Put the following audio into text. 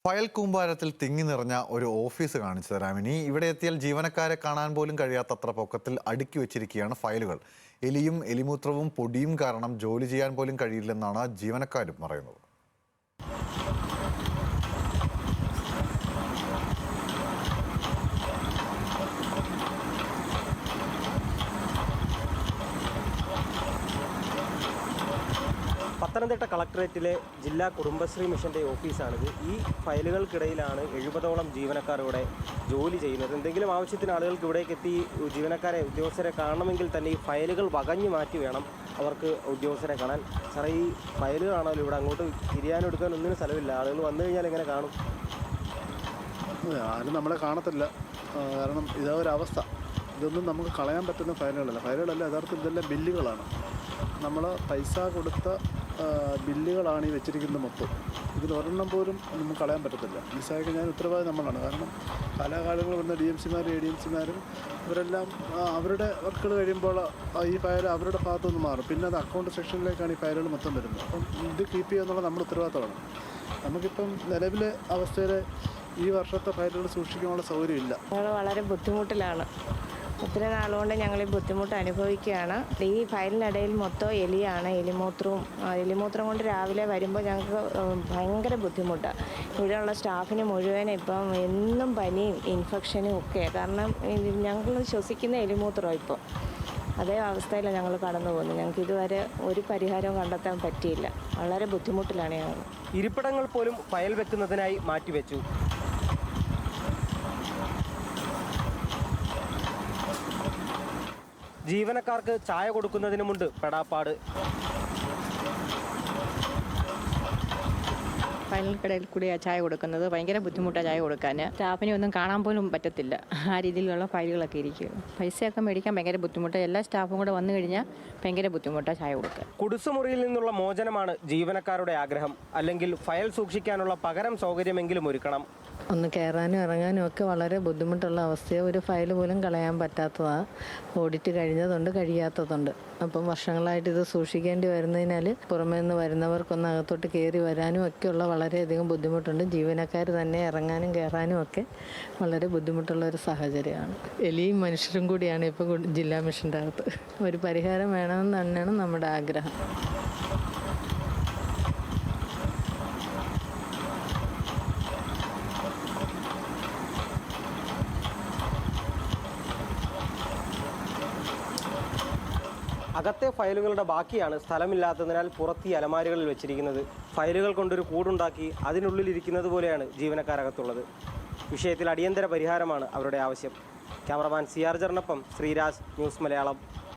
File കൂമ്പാരത്തിൽ തിങ്ങി നിറഞ്ഞ ഒരു ഓഫീസ് കാണിച്ചു തരാം. ഇനി ഇവിടെ എത്തിയാൽ ജീവനക്കാരെ കാണാൻ പോലും കഴിയാത്തത്ര പൊക്കത്തിൽ അടുക്കി വെച്ചിരിക്കുകയാണ് ഫയലുകൾ. എലിയും എലിമൂത്രവും പൊടിയും കാരണം ജോലി ചെയ്യാൻ പോലും കഴിയില്ലെന്നാണ് ജീവനക്കാരും പറയുന്നത്. പത്തനംതിട്ട കളക്ടറേറ്റിലെ ജില്ലാ കുടുംബശ്രീ മിഷൻ്റെ ഓഫീസാണിത്. ഈ ഫയലുകൾക്കിടയിലാണ് 70ഓളം ജീവനക്കാർ ഇവിടെ ജോലി ചെയ്യുന്നത്. എന്തെങ്കിലും ആവശ്യത്തിന് ആളുകൾക്ക് ഇവിടേക്ക് എത്തി ഉദ്യോഗസ്ഥരെ കാണണമെങ്കിൽ തന്നെ ഈ ഫയലുകൾ വകഞ്ഞു മാറ്റി വേണം അവർക്ക് ഉദ്യോഗസ്ഥരെ കാണാൻ. സാറേ, ഈ ഫയലുകളാണല്ലോ ഇവിടെ, അങ്ങോട്ട് തിരിയാനും എടുക്കാനും ഒന്നിനും സ്ഥലമില്ല. ആളുകൾ വന്നു കഴിഞ്ഞാൽ എങ്ങനെ കാണും? ആരും നമ്മളെ കാണത്തില്ല. കാരണം ഇതാ ഒരു അവസ്ഥ. ഇതൊന്നും നമുക്ക് കളയാൻ പറ്റുന്ന ഫയലുകളല്ല യഥാർത്ഥത്തിൽ ഇതെല്ലാം ബില്ലുകളാണ്. നമ്മൾ പൈസ കൊടുത്ത ബില്ലുകളാണ് ഈ വെച്ചിരിക്കുന്നത് മൊത്തം. ഇതിൽ ഒരെണ്ണം പോലും നമുക്ക് കളയാൻ പറ്റത്തില്ല. മിസ്സായി കഴിഞ്ഞാൽ ഉത്തരവാദിത്വം നമ്മളാണ്. കാരണം കാലാകാലങ്ങൾ വരുന്ന DMC-മാരും ADMC-മാരും ഇവരെല്ലാം അവരുടെ വർക്കുകൾ കഴിയുമ്പോൾ ഈ ഫയൽ അവരുടെ ഭാഗത്തുനിന്ന് മാറും. പിന്നെ അത് അക്കൗണ്ട് സെക്ഷനിലേക്കാണ് ഈ ഫയലുകൾ മൊത്തം വരുന്നത്. അപ്പം ഇത് കീപ്പ് ചെയ്യുക എന്നുള്ള നമ്മുടെ ഉത്തരവാദിത്തമാണ്. നമുക്കിപ്പം നിലവിലെ അവസ്ഥയിൽ ഈ വർഷത്തെ ഫയലുകൾ സൂക്ഷിക്കാനുള്ള സൗകര്യമില്ല. ഞങ്ങൾ വളരെ ബുദ്ധിമുട്ടിലാണ്. ഒത്തിരി നാളുകൊണ്ട് ഞങ്ങൾ ഈ ബുദ്ധിമുട്ട് അനുഭവിക്കുകയാണ്. ഈ ഫയലിനിടയിൽ മൊത്തം എലിയാണ്. എലിമൂത്രം കൊണ്ട് രാവിലെ വരുമ്പോൾ ഞങ്ങൾക്ക് ഭയങ്കര ബുദ്ധിമുട്ടാണ്. ഇവിടെയുള്ള സ്റ്റാഫിന് മുഴുവൻ ഇപ്പം എന്നും പനിയും ഇൻഫെക്ഷനും ഒക്കെ. കാരണം ഞങ്ങൾ ശ്വസിക്കുന്ന എലിമൂത്രമാണ് ഇപ്പോൾ. അതേ അവസ്ഥയിലാണ് ഞങ്ങൾ കടന്നു പോകുന്നത്. ഞങ്ങൾക്ക് ഇതുവരെ ഒരു പരിഹാരവും കണ്ടെത്താൻ പറ്റിയില്ല. വളരെ ബുദ്ധിമുട്ടിലാണ് ഞങ്ങൾ. ഇരിപ്പിടങ്ങൾ പോലും ഫയൽ വെക്കുന്നതിനായി മാറ്റിവെച്ചു. ജീവനക്കാർക്ക് ചായ കൊടുക്കുന്നതിനുമുണ്ട് പെടാപ്പാട്. ഫയലിനിടയിൽ കൂടിയാണ് ചായ കൊടുക്കുന്നത്. ഭയങ്കര ബുദ്ധിമുട്ടാണ് ചായ കൊടുക്കാൻ. സ്റ്റാഫിനെ ഒന്നും കാണാൻ പോലും പറ്റത്തില്ല. ആ രീതിയിലുള്ള ഫയലുകളൊക്കെ ഇരിക്കും. പൈസയൊക്കെ മേടിക്കാൻ ഭയങ്കര ബുദ്ധിമുട്ട്. എല്ലാ സ്റ്റാഫും കൂടെ വന്നു കഴിഞ്ഞാൽ ഭയങ്കര ബുദ്ധിമുട്ടാണ് ചായ കൊടുക്കാൻ. കുടിസുമുറിയിൽ നിന്നുള്ള മോചനമാണ് ജീവനക്കാരുടെ ആഗ്രഹം. അല്ലെങ്കിൽ ഫയൽ സൂക്ഷിക്കാനുള്ള പകരം സൗകര്യമെങ്കിലും ഒരുക്കണം. ഒന്ന് കയറാനും ഇറങ്ങാനും ഒക്കെ വളരെ ബുദ്ധിമുട്ടുള്ള അവസ്ഥയാണ്. ഒരു ഫയൽ പോലും കളയാൻ പറ്റാത്തതാണ്. ഓഡിറ്റ് കഴിഞ്ഞതുണ്ട്, കഴിയാത്തതുണ്ട്. അപ്പം വർഷങ്ങളായിട്ട് ഇത് സൂക്ഷിക്കേണ്ടി വരുന്നതിനാൽ പുറമേ നിന്ന് വരുന്നവർക്കൊന്ന് അകത്തോട്ട് കയറി വരാനും ഒക്കെയുള്ള വളരെയധികം ബുദ്ധിമുട്ടുണ്ട്. ജീവനക്കാർ തന്നെ ഇറങ്ങാനും കയറാനും ഒക്കെ വളരെ ബുദ്ധിമുട്ടുള്ള ഒരു സാഹചര്യമാണ്. എലിയും മനുഷ്യരും കൂടിയാണ് ഇപ്പോൾ ജില്ലാ മിഷൻ്റെ അകത്ത്. ഒരു പരിഹാരം വേണമെന്ന് തന്നെയാണ് നമ്മുടെ ആഗ്രഹം. അകത്തെ ഫയലുകളുടെ ബാക്കിയാണ് സ്ഥലമില്ലാത്തതിനാൽ പുറത്ത് ഈ അലമാരികളിൽ വെച്ചിരിക്കുന്നത്. ഫയലുകൾ കൊണ്ടൊരു കൂടുണ്ടാക്കി അതിനുള്ളിലിരിക്കുന്നത് പോലെയാണ് ജീവനക്കാരകത്തുള്ളത്. വിഷയത്തിൽ അടിയന്തര പരിഹാരമാണ് അവരുടെ ആവശ്യം. ക്യാമറമാൻ CR ജറിനൊപ്പം ശ്രീരാജ്, ന്യൂസ് മലയാളം.